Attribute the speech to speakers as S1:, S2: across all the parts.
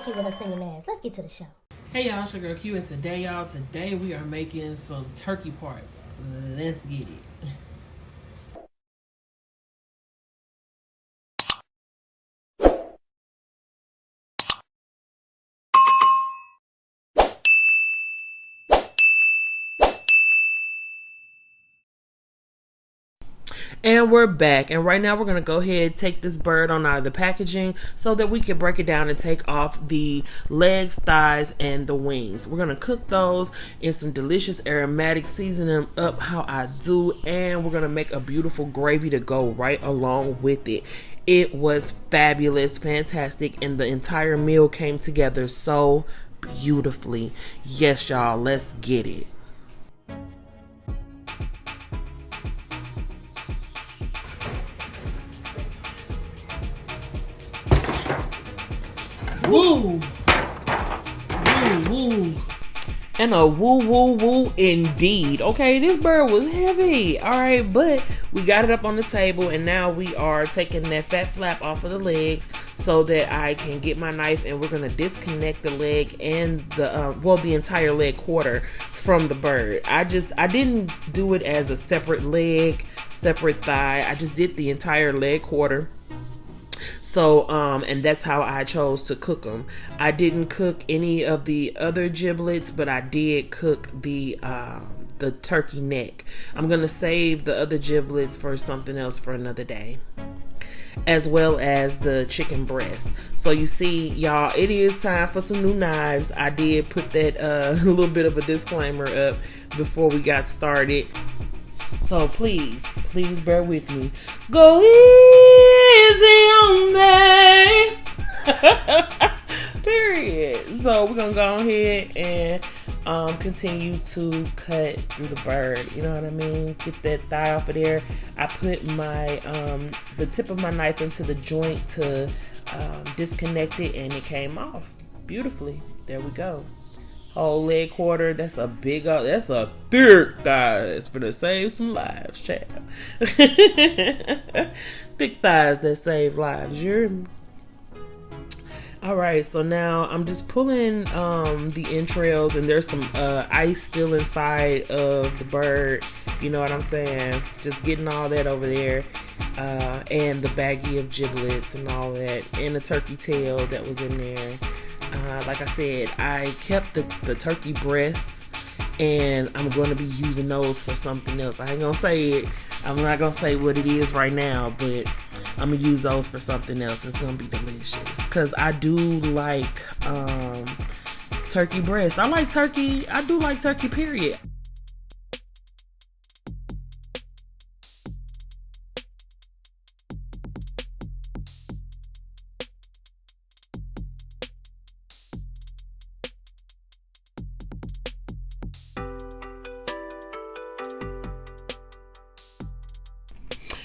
S1: Q with her singing ass. Let's get to the show.
S2: Hey y'all, it's your girl Q, and today we are making some turkey parts. Let's get it. And we're back, and right now we're going to go ahead and take this bird on out of the packaging so that we can break it down and take off the legs, thighs, and the wings. We're going to cook those in some delicious aromatic, season them up how I do, and we're going to make a beautiful gravy to go right along with it. It was fabulous, fantastic, and the entire meal came together so beautifully. Yes, y'all, let's get it. Woo! Woo, woo. And a woo, woo, woo indeed. Okay, this bird was heavy. Alright, but we got it up on the table, and now we are taking that fat flap off of the legs so that I can get my knife, and we're going to disconnect the leg and the entire leg quarter from the bird. I didn't do it as a separate leg, separate thigh. I just did the entire leg quarter. So, and that's how I chose to cook them. I didn't cook any of the other giblets, but I did cook the turkey neck. I'm going to save the other giblets for something else for another day, as well as the chicken breast. So you see, y'all, it is time for some new knives. I did put that little bit of a disclaimer up before we got started. So please bear with me. Go easy on me. Period. So we're going to go ahead and continue to cut through the bird. You know what I mean? Get that thigh off of there. I put my the tip of my knife into the joint to disconnect it, and it came off beautifully. There we go. Whole leg quarter. That's a thick thigh. It's gonna save some lives, child. Thick thighs that save lives. You hear me? Alright, so now I'm just pulling the entrails, and there's some ice still inside of the bird. You know what I'm saying? Just getting all that over there. And the baggie of giblets and all that. And the turkey tail that was in there. Like I said, I kept the turkey breasts, and I'm going to be using those for something else. I ain't going to say it. I'm not going to say what it is right now, but I'm going to use those for something else. It's going to be delicious because I do like turkey breast. I like turkey. I do like turkey, period.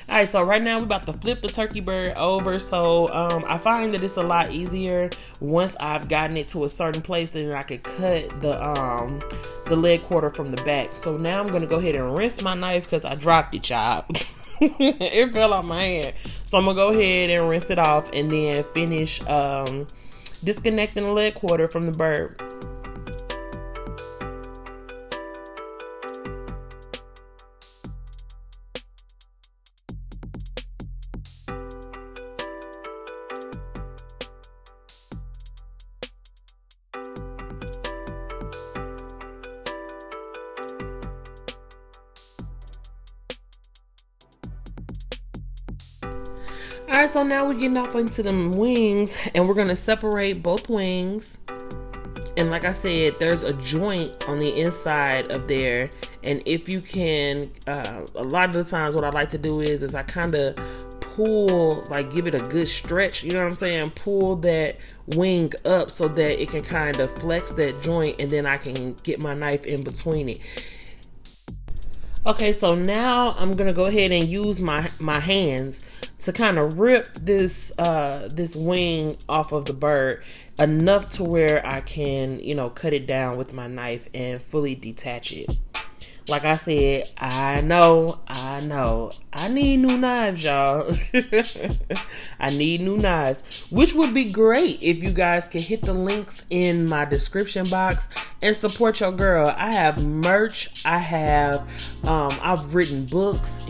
S2: Alright, so right now we're about to flip the turkey bird over. So I find that it's a lot easier once I've gotten it to a certain place, then I could cut the leg quarter from the back. So now I'm gonna go ahead and rinse my knife because I dropped it, y'all. It fell off my hand. So I'm gonna go ahead and rinse it off and then finish disconnecting the leg quarter from the bird. Alright, so now we're getting off into them wings, and we're going to separate both wings. And like I said, there's a joint on the inside of there. And if you can, a lot of the times what I like to do is I kind of pull, like give it a good stretch, you know what I'm saying? Pull that wing up so that it can kind of flex that joint, and then I can get my knife in between it. Okay, so now I'm gonna go ahead and use my hands to kind of rip this wing off of the bird enough to where I can, cut it down with my knife and fully detach it. Like I said, I know know. I need new knives, y'all. I need new knives, which would be great if you guys could hit the links in my description box and support your girl. I have merch. I've written books.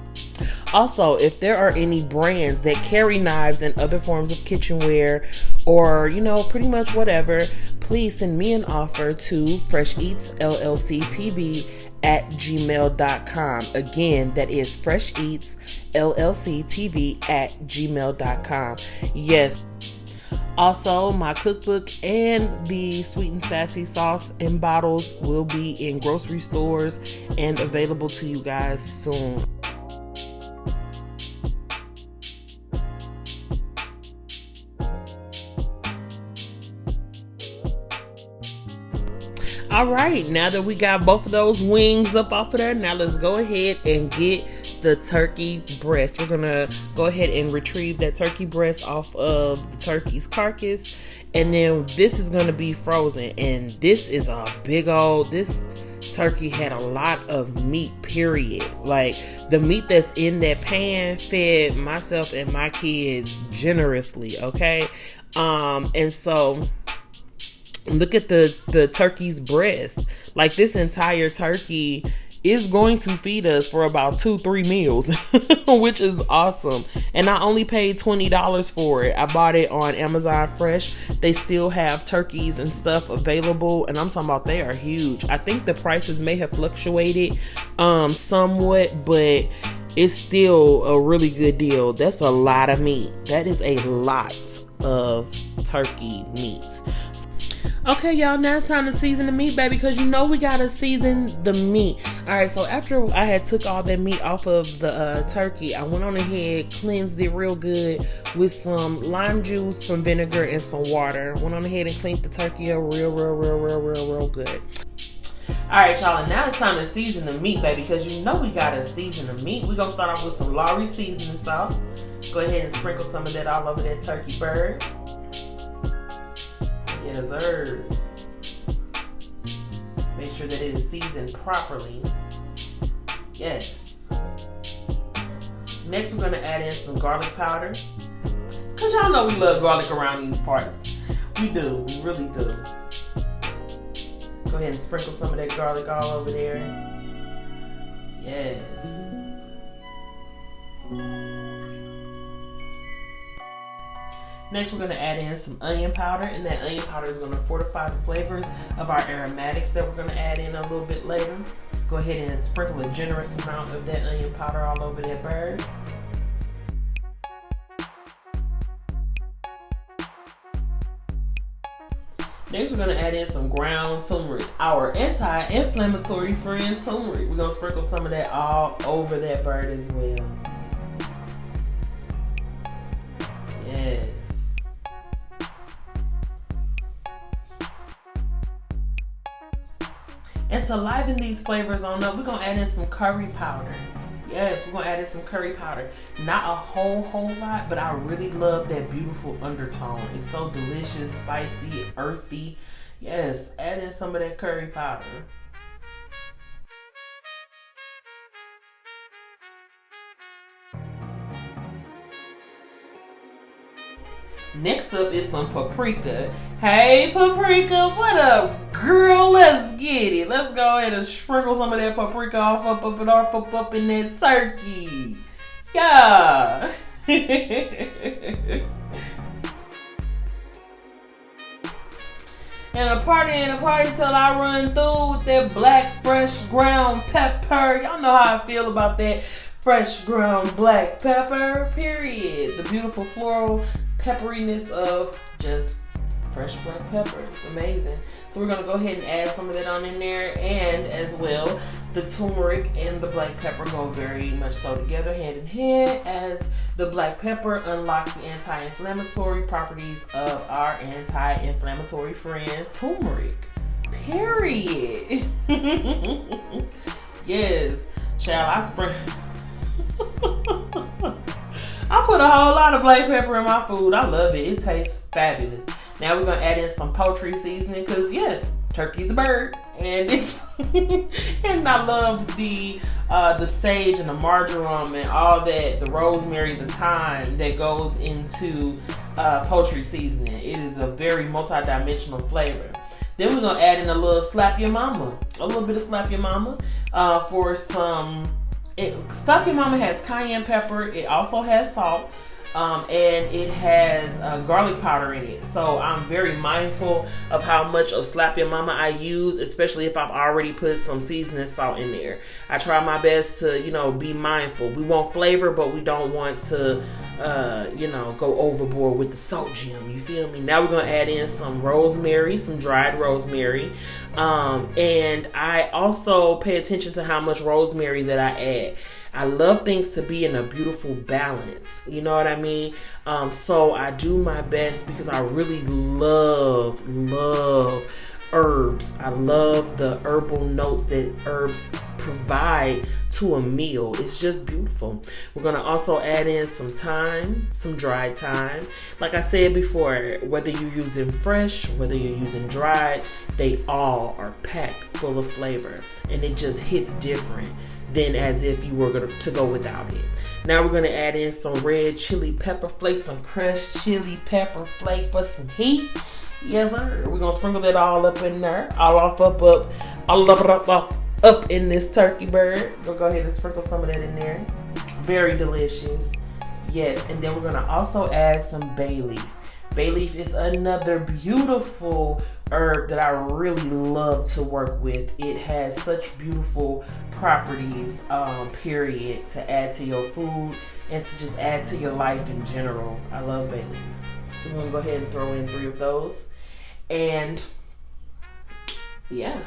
S2: Also, if there are any brands that carry knives and other forms of kitchenware or, pretty much whatever, please send me an offer to Fresh Eats LLC TV at gmail.com. Again, that is Fresh Eats LLC TV at gmail.com. Yes. Also, my cookbook and the Sweet and Sassy sauce in bottles will be in grocery stores and available to you guys soon. All right, now that we got both of those wings up off of there, now let's go ahead and get the turkey breast. We're gonna go ahead and retrieve that turkey breast off of the turkey's carcass, and then this is gonna be frozen. And this is this turkey had a lot of meat, period. Like, the meat that's in that pan fed myself and my kids generously, okay? And so look at the turkey's breast. Like, this entire turkey is going to feed us for about 2-3 meals, which is awesome. And I only paid $20 for it. I bought it on Amazon Fresh. They still have turkeys and stuff available, and I'm talking about they are huge. I think the prices may have fluctuated somewhat, but it's still a really good deal. That's a lot of meat. That is a lot of turkey meat. Okay, y'all, now it's time to season the meat, baby, because we gotta season the meat. All right, so after I had took all that meat off of the turkey, I went on ahead, cleansed it real good with some lime juice, some vinegar, and some water. Went on ahead and cleaned the turkey up real good. All right, y'all, and now it's time to season the meat, baby, because we gotta season the meat. We're gonna start off with some Lawry seasoning salt. Go ahead and sprinkle some of that all over that turkey bird. Yes, sir. Make sure that it is seasoned properly. Yes. Next, we're going to add in some garlic powder. Because y'all know we love garlic around these parts. We do. We really do. Go ahead and sprinkle some of that garlic all over there. Yes. Next, we're going to add in some onion powder, and that onion powder is going to fortify the flavors of our aromatics that we're going to add in a little bit later. Go ahead and sprinkle a generous amount of that onion powder all over that bird. Next, we're going to add in some ground turmeric, our anti-inflammatory friend turmeric. We're going to sprinkle some of that all over that bird as well. Yes. And to liven these flavors on up, we're going to add in some curry powder. Yes, we're going to add in some curry powder. Not a whole lot, but I really love that beautiful undertone. It's so delicious, spicy, earthy. Yes, add in some of that curry powder. Next up is some paprika. Hey, paprika, what up, girl? Let's get it. Let's go ahead and sprinkle some of that paprika up in that turkey. Yeah. And a party till I run through with that black fresh ground pepper. Y'all know how I feel about that fresh ground black pepper, period. The beautiful floral pepperiness of just fresh black pepper. It's amazing. So we're gonna go ahead and add some of that on in there, and as well, the turmeric and the black pepper go very much so together, hand in hand, as the black pepper unlocks the anti-inflammatory properties of our anti-inflammatory friend turmeric. Period. Yes, child, I put a whole lot of black pepper in my food. I love it. It tastes fabulous. Now we're going to add in some poultry seasoning because, yes, turkey's a bird. And it's and I love the the sage and the marjoram and all that, the rosemary, the thyme that goes into poultry seasoning. It is a very multi-dimensional flavor. Then we're gonna add in a little slap your mama, a little bit of slap your mama for some. Slap your mama has cayenne pepper. It also has salt. And it has garlic powder in it. So I'm very mindful of how much of Slap Your Mama I use, especially if I've already put some seasoning salt in there. I try my best to, be mindful. We want flavor, but we don't want to, go overboard with the sodium. You feel me? Now we're going to add in some rosemary, some dried rosemary. And I also pay attention to how much rosemary that I add. I love things to be in a beautiful balance. You know what I mean? So I do my best because I really love herbs. I love the herbal notes that herbs provide to a meal. It's just beautiful. We're going to also add in some thyme, some dried thyme. Like I said before, whether you're using fresh, whether you're using dried, they all are packed full of flavor. And it just hits different than as if you were going to go without it. Now we're going to add in some red chili pepper flakes, some crushed chili pepper flake for some heat. Yes, sir. We're going to sprinkle that all up in there. All up in this turkey bird. We'll go ahead and sprinkle some of that in there. Very delicious. Yes, and then we're going to also add some bay leaf. Bay leaf is another beautiful herb that I really love to work with. It has such beautiful properties, period, to add to your food and to just add to your life in general. I love bay leaf. So we're going to go ahead and throw in 3 of those. And yeah,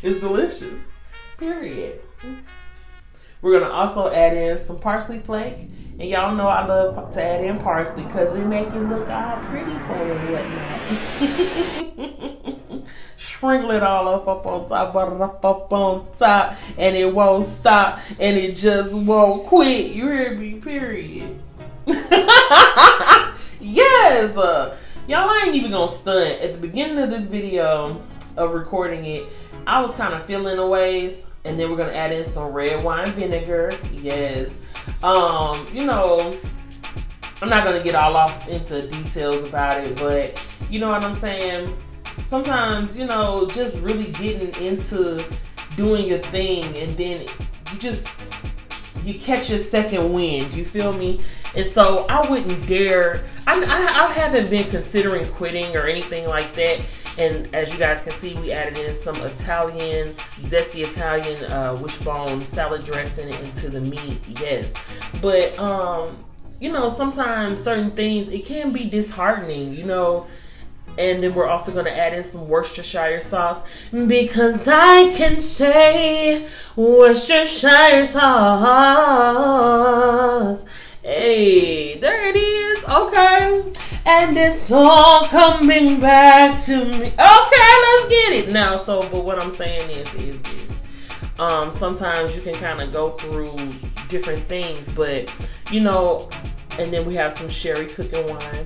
S2: it's delicious, period. We're going to also add in some parsley flake. And y'all know I love to add in parsley because it makes it look all pretty and whatnot. Sprinkle it all up on top, butter it up on top, and it won't stop, and it just won't quit. You hear me? Period. Yes! Y'all, I ain't even gonna stunt. At the beginning of this video of recording it, I was kind of feeling the ways, and then we're gonna add in some red wine vinegar. Yes. I'm not gonna get all off into details about it, but you know what I'm saying? Sometimes, just really getting into doing your thing, and then you catch your second wind, you feel me? And so I wouldn't dare, I haven't been considering quitting or anything like that. And as you guys can see, we added in some zesty Italian wishbone salad dressing into the meat. Yes. But, sometimes certain things, it can be disheartening, And then we're also going to add in some Worcestershire sauce because I can say Worcestershire sauce. Hey, there it is. Okay. And it's all coming back to me. Okay, let's get it. Now, but what I'm saying is this. Sometimes you can kind of go through different things, but, and then we have some sherry cooking wine.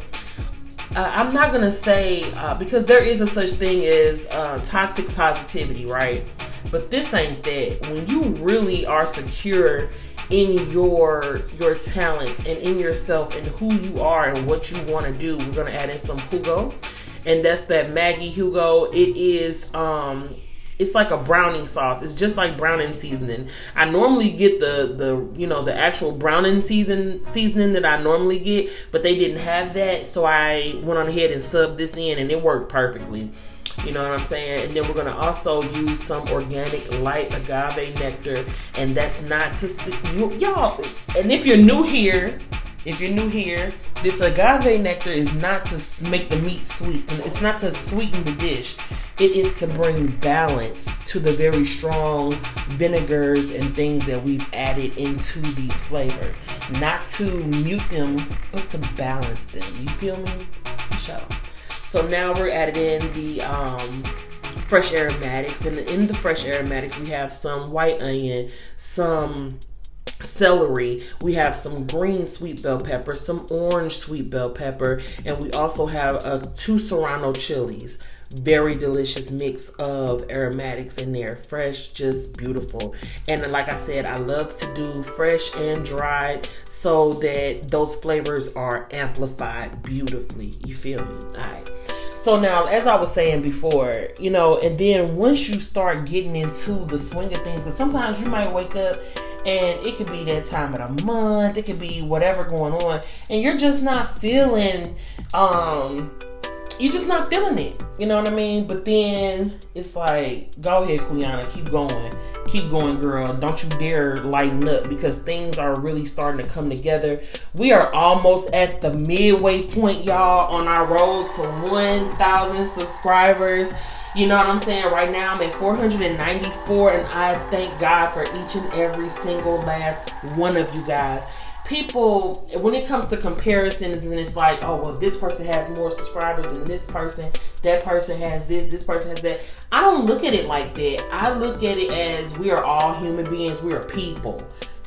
S2: I'm not going to say, because there is a such thing as toxic positivity, right? But this ain't that. When you really are secure in your talents and in yourself and who you are and what you want to do, we're going to add in some Hugo. And that's that Maggie Hugo. It is, it's like a browning sauce. It's just like browning seasoning. I normally get the actual browning seasoning that I normally get, but they didn't have that. So I went on ahead and subbed this in and it worked perfectly. You know what I'm saying? And then we're going to also use some organic light agave nectar. And that's not to y'all. And if you're new here, this agave nectar is not to make the meat sweet. It's not to sweeten the dish. It is to bring balance to the very strong vinegars and things that we've added into these flavors. Not to mute them, but to balance them. You feel me? Show. So now we're adding in the fresh aromatics. And in the fresh aromatics, we have some white onion, some celery, we have some green sweet bell pepper, some orange sweet bell pepper, and we also have 2 serrano chilies. very delicious mix of aromatics in there. Fresh, just beautiful. And like I said, I love to do fresh and dried so that those flavors are amplified beautifully. You feel me? All right. So now, as I was saying before, you know, and then once you start getting into the swing of things, because sometimes you might wake up and it could be that time of the month, it could be whatever going on, and you're just not feeling, you're just not feeling it. You know what I mean? But then it's like, go ahead, Quiana, keep going, girl. Don't you dare lighten up, because things are really starting to come together. We are almost at the midway point, y'all, on our road to 1,000 subscribers. You know what I'm saying? Right now I'm at 494, and I thank God for each and every single last one of you guys. People, when it comes to comparisons, and it's like, oh, well, this person has more subscribers than this person, that person has this person has that. I don't look at it like that. I look at it as we are all human beings. We are people.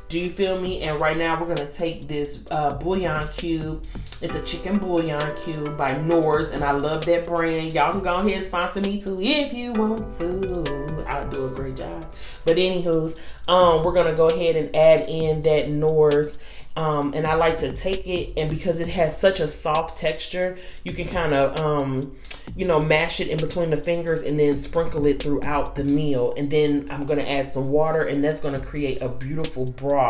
S2: Do you feel me? And right now we're going to take this bouillon cube. It's a chicken bouillon cube by Knorr's, and I love that brand. Y'all can go ahead and sponsor me too if you want to. I'll do a great job. But anywho's, we're going to go ahead and add in that Knorr's. And I like to take it, and because it has such a soft texture, you can kind of, you know, mash it in between the fingers and then sprinkle it throughout the meal. And then I'm going to add some water, and that's going to create a beautiful broth.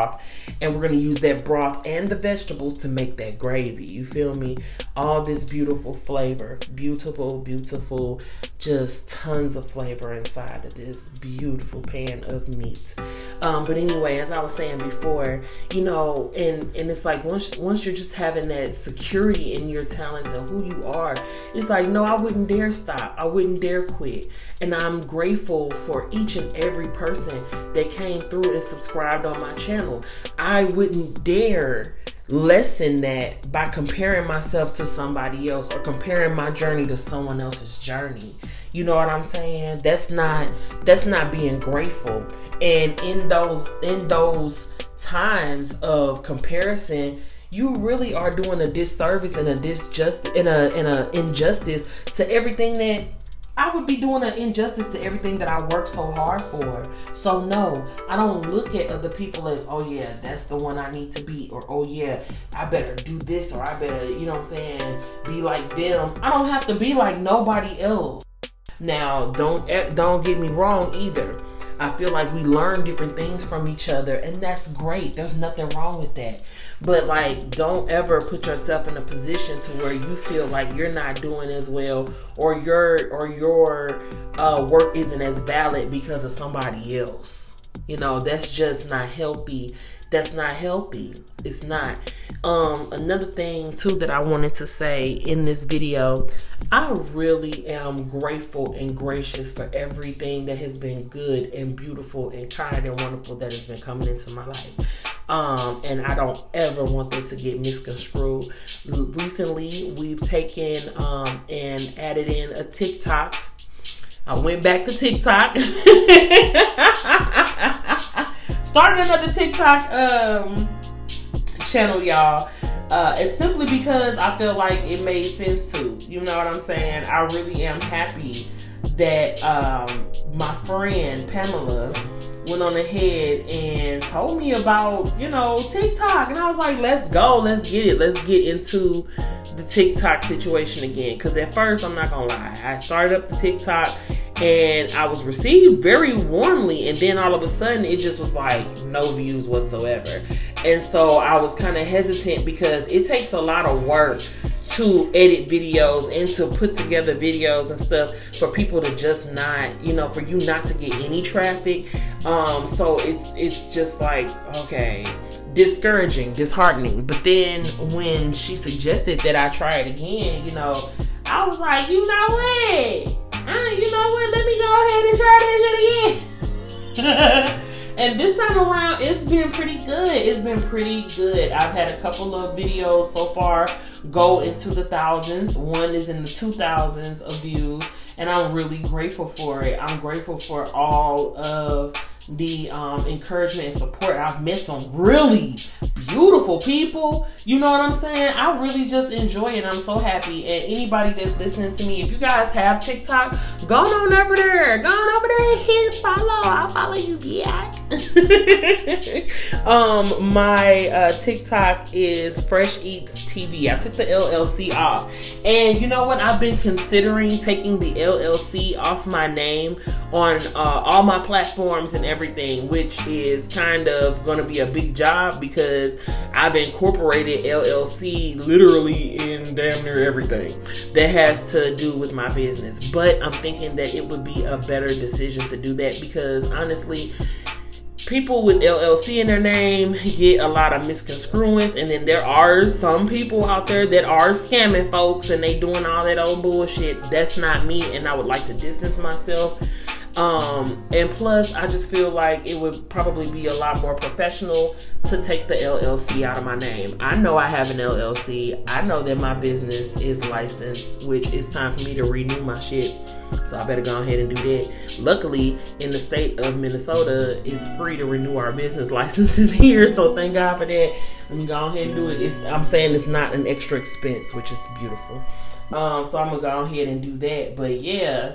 S2: And we're going to use that broth and the vegetables to make that gravy. You feel me? All this beautiful flavor. Beautiful, beautiful, just tons of flavor inside of this beautiful pan of meat. But anyway, as I was saying before, you know, and it's like once you're just having that security in your talents and who you are, it's like, no, I wouldn't dare stop. I wouldn't dare quit. And I'm grateful for each and every person that came through and subscribed on my channel. I wouldn't dare lessen that by comparing myself to somebody else or comparing my journey to someone else's journey. You know what I'm saying? That's not being grateful. And in those times of comparison, you really are doing a disservice and a injustice to everything that I would be doing, an injustice to everything that I worked so hard for. So no, I don't look at other people as, oh yeah, that's the one I need to be, or oh yeah, I better do this, or I better, you know what I'm saying, be like them. I don't have to be like nobody else. Now, don't get me wrong either. I feel like we learn different things from each other, and that's great. There's nothing wrong with that. But like, don't ever put yourself in a position to where you feel like you're not doing as well, or your work isn't as valid because of somebody else. You know, that's just not healthy. That's not healthy. It's not. Another thing too that I wanted to say in this video, I really am grateful and gracious for everything that has been good and beautiful and kind and wonderful that has been coming into my life. And I don't ever want that to get misconstrued. Recently, we've taken and added in a TikTok. I went back to TikTok. Started another TikTok channel, y'all. It's simply because I feel like it made sense to. You know what I'm saying? I really am happy that my friend Pamela went on ahead and told me about, you know, TikTok. And I was like, let's go. Let's get it. Let's get into the TikTok situation again. Because at first, I'm not going to lie, I started up the TikTok and I was received very warmly, and then all of a sudden it just was like no views whatsoever. And so I was kind of hesitant because it takes a lot of work to edit videos and to put together videos and stuff for people to just not, you know, for you not to get any traffic. So it's just like, okay, discouraging, disheartening. But then when she suggested that I try it again, you know, I was like, you know what? Let me go ahead and try that shit again. And this time around, it's been pretty good. It's been pretty good. I've had a couple of videos so far go into the thousands. One is in the 2,000s of views, and I'm really grateful for it. I'm grateful for all of the encouragement and support. I've met some really beautiful, people. You know what I'm saying? I really just enjoy it. I'm so happy. And anybody that's listening to me, if you guys have TikTok, go on over there. Go on over there and hit follow. I'll follow you, yeah. My TikTok is Fresh Eats TV. I took the LLC off. And you know what? I've been considering taking the LLC off my name on all my platforms and everything, which is kind of going to be a big job because I've incorporated LLC literally in damn near everything that has to do with my business. But I'm thinking that it would be a better decision to do that because honestly, people with LLC in their name get a lot of misconstruence, and then there are some people out there that are scamming folks and they doing all that old bullshit. That's not me, and I would like to distance myself. And plus, I just feel like it would probably be a lot more professional to take the LLC out of my name. I know I have an LLC. I know that my business is licensed, which is time for me to renew my shit. So I better go ahead and do that. Luckily, in the state of Minnesota, it's free to renew our business licenses here. So thank God for that. Let me go ahead and do it. I'm saying it's not an extra expense, which is beautiful. So I'm going to go ahead and do that. But yeah,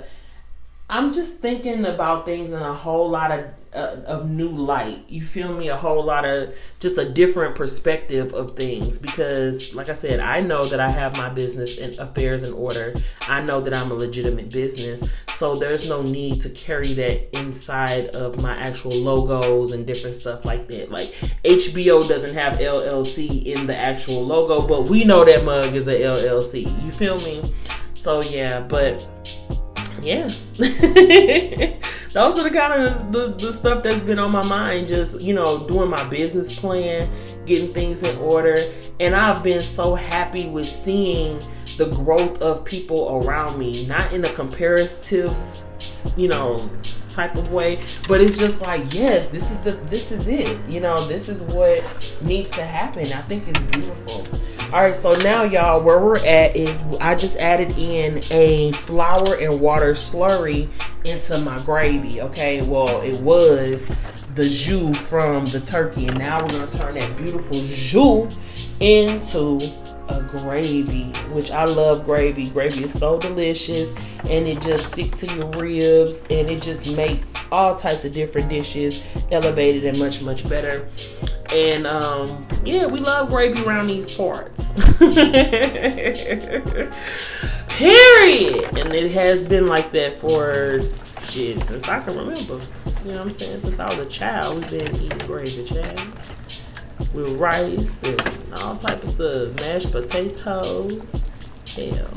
S2: I'm just thinking about things in a whole lot of new light. You feel me? A whole lot of just a different perspective of things. Because, like I said, I know that I have my business and affairs in order. I know that I'm a legitimate business. So there's no need to carry that inside of my actual logos and different stuff like that. Like HBO doesn't have LLC in the actual logo, but we know that mug is a LLC. You feel me? So yeah, but yeah, those are the kind of the stuff that's been on my mind. Just, you know, doing my business plan, getting things in order. And I've been so happy with seeing the growth of people around me, not in a comparative, you know, type of way, but it's just like, yes, this is it. You know, this is what needs to happen. I think it's beautiful. All right, so now y'all, where we're at is I just added in a flour and water slurry into my gravy. Okay, well, it was the jus from the turkey, and now we're gonna turn that beautiful jus into a gravy, which I love gravy. Gravy is so delicious, and it just sticks to your ribs, and it just makes all types of different dishes elevated and much, much better. And yeah, we love gravy around these parts. Period. And it has been like that for shit since I can remember. You know what I'm saying? Since I was a child, we've been eating gravy, child. With rice and all type of stuff, mashed potatoes. Hell.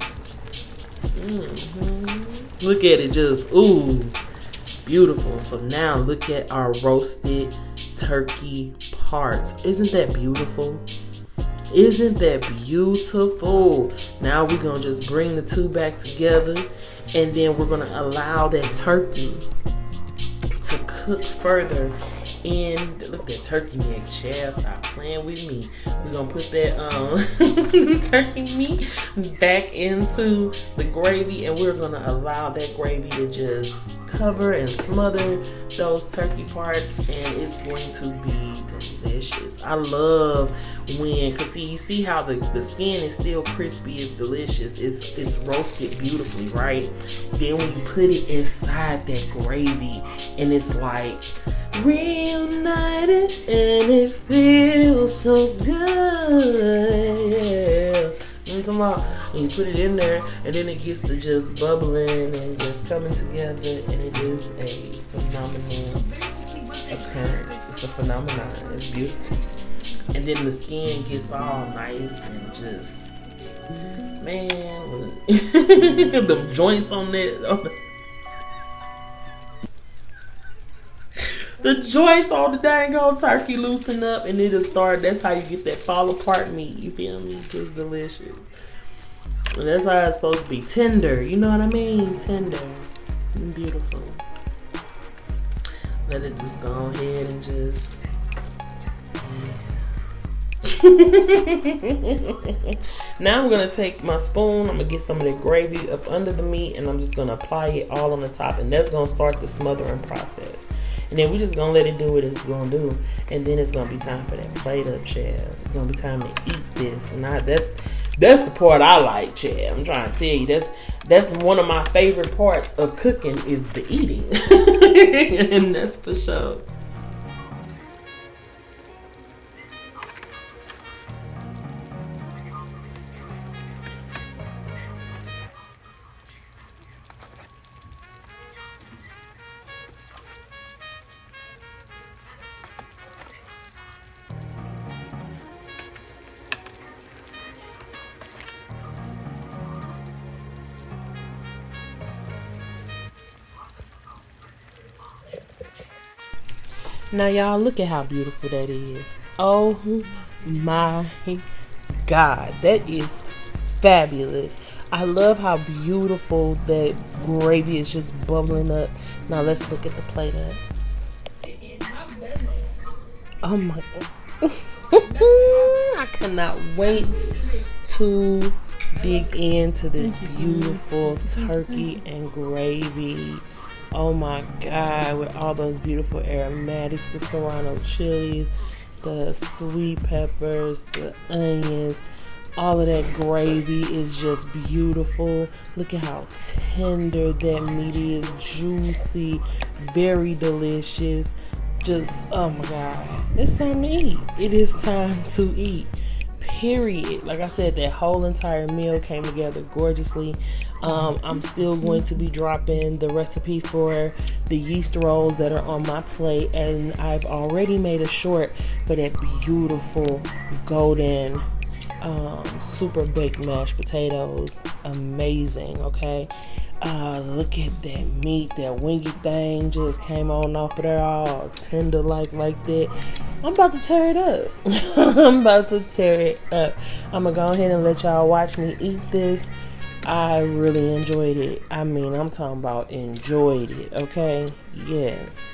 S2: Look at it, just ooh, beautiful. So now look at our roasted turkey parts. Isn't that beautiful? Isn't that beautiful? Now we're gonna just bring the two back together, and then we're gonna allow that turkey to cook further. And look at that turkey neck, child. Stop playing with me. We're gonna put that turkey meat back into the gravy, and we're gonna allow that gravy to just cover and smother those turkey parts, and it's going to be delicious. I love when, cause see, you see how the skin is still crispy. It's delicious. It's roasted beautifully, right? Then when you put it inside that gravy, and it's like reunited, and it feels so good. Yeah. And you put it in there, and then it gets to just bubbling and just coming together, and it is a phenomenal occurrence. It's a phenomenon. It's beautiful. And then the skin gets all nice and just, man, the joints on it. The joints on the dang old turkey loosen up, and it'll start. That's how you get that fall apart meat. You feel me? It's delicious. And that's how it's supposed to be. Tender. You know what I mean? Tender. And beautiful. Let it just go ahead and just. Yeah. Now I'm going to take my spoon. I'm going to get some of that gravy up under the meat, and I'm just going to apply it all on the top. And that's going to start the smothering process. And then we just gonna let it do what it's gonna do. And then it's gonna be time for that plate up, child. It's gonna be time to eat this. And that's the part I like, child. I'm trying to tell you, that's one of my favorite parts of cooking is the eating. And that's for sure. Now y'all, look at how beautiful that is. Oh my God, that is fabulous. I love how beautiful that gravy is just bubbling up. Now let's look at the plate up. Oh my God. I cannot wait to dig into this beautiful turkey and gravy. Oh my God, with all those beautiful aromatics, the serrano chilies, the sweet peppers, the onions, all of that gravy is just beautiful. Look at how tender that meat is, juicy, very delicious. Just, oh my God, it's time to eat. It is time to eat. Period. Like I said, that whole entire meal came together gorgeously. I'm still going to be dropping the recipe for the yeast rolls that are on my plate, and I've already made a short for that beautiful golden super baked mashed potatoes. Amazing. Okay, look at that meat, that wingy thing just came on off of there, all tender like that. I'm about to tear it up. I'm about to tear it up. I'm gonna go ahead and let y'all watch me eat this. I really enjoyed it. I mean, I'm talking about enjoyed it. Okay, yes.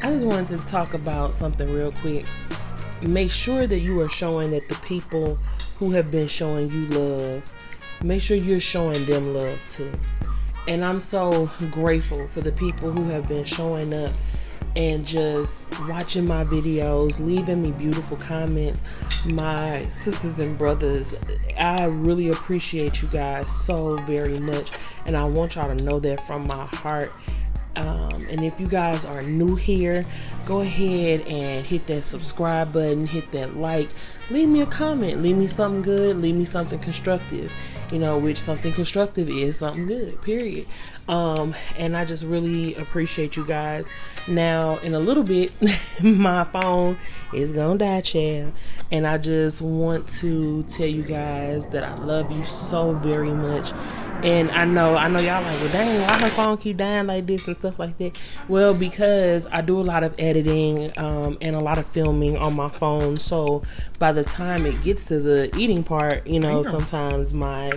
S2: I just wanted to talk about something real quick. Make sure that you are showing that the people who have been showing you love, make sure you're showing them love too. And I'm so grateful for the people who have been showing up and just watching my videos, leaving me beautiful comments. My sisters and brothers, I really appreciate you guys so very much, and I want y'all to know that from my heart. And if you guys are new here, go ahead and hit that subscribe button, hit that like, leave me a comment, leave me something good, leave me something constructive, which something constructive is something good, period. And I just really appreciate you guys. Now, in a little bit, my phone is gonna die, child. And I just want to tell you guys that I love you so very much. And I know y'all like, well, dang, why her phone keep dying like this and stuff like that? Well, because I do a lot of editing and a lot of filming on my phone. So by the time it gets to the eating part, sometimes my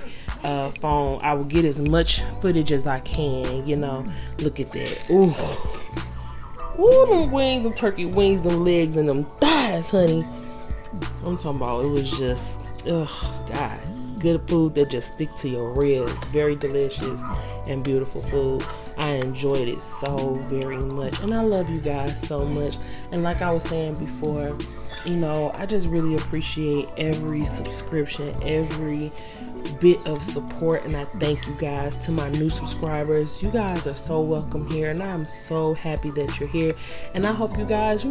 S2: phone, I will get as much footage as I can, Look at that. Ooh, them wings, them turkey wings, them legs, and them thighs, honey. I'm talking about, it was just, God. Good food that just stick to your ribs. Very delicious and beautiful food. I enjoyed it so very much, and I love you guys so much. And like I was saying before, I just really appreciate every subscription, every bit of support, and I thank you guys. To my new subscribers, you guys are so welcome here, and I'm so happy that you're here. And I hope you guys,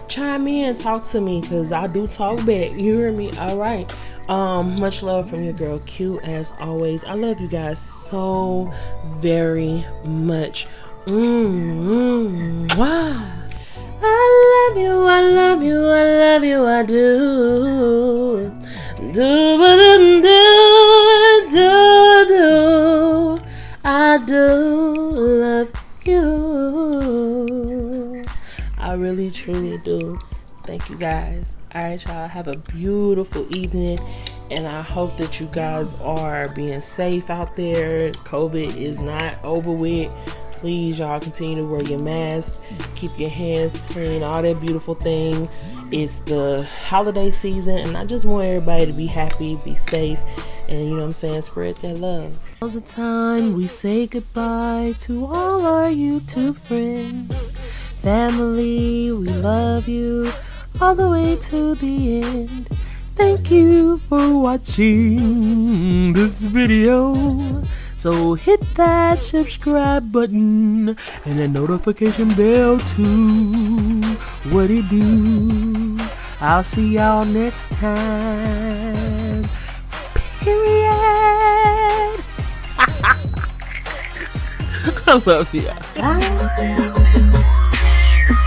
S2: chime in, talk to me, because I do talk back. You hear me? All right. Much love from your girl Q, as always. I love you guys so very much. Mwah. love you, I love you, I love you, I do. Do. I do love you. I really, truly do. Thank you guys. All right, y'all. Have a beautiful evening. And I hope that you guys are being safe out there. COVID is not over with. Please, y'all, continue to wear your mask. Keep your hands clean. All that beautiful thing. It's the holiday season. And I just want everybody to be happy, be safe. And you know what I'm saying? Spread that love. All the time we say goodbye to all our YouTube friends. Family, we love you all the way to the end. Thank you for watching this video. So hit that subscribe button and that notification bell too. What it do? I'll see y'all next time. Period. I love you.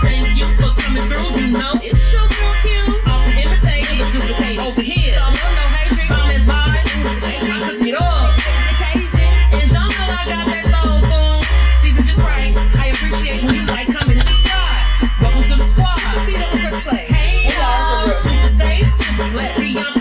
S3: Thank you for coming through. You know it's your girl Q. Off the imitating the duplicate over here. So no hatred, comments, vibes. Ain't got to get up. Occasion, and y'all know I got that soul food. Season just right. I appreciate when you like coming and subscribe. Welcome to the squad. Feet up and press play. Hey y'all, super safe, super black, beyond.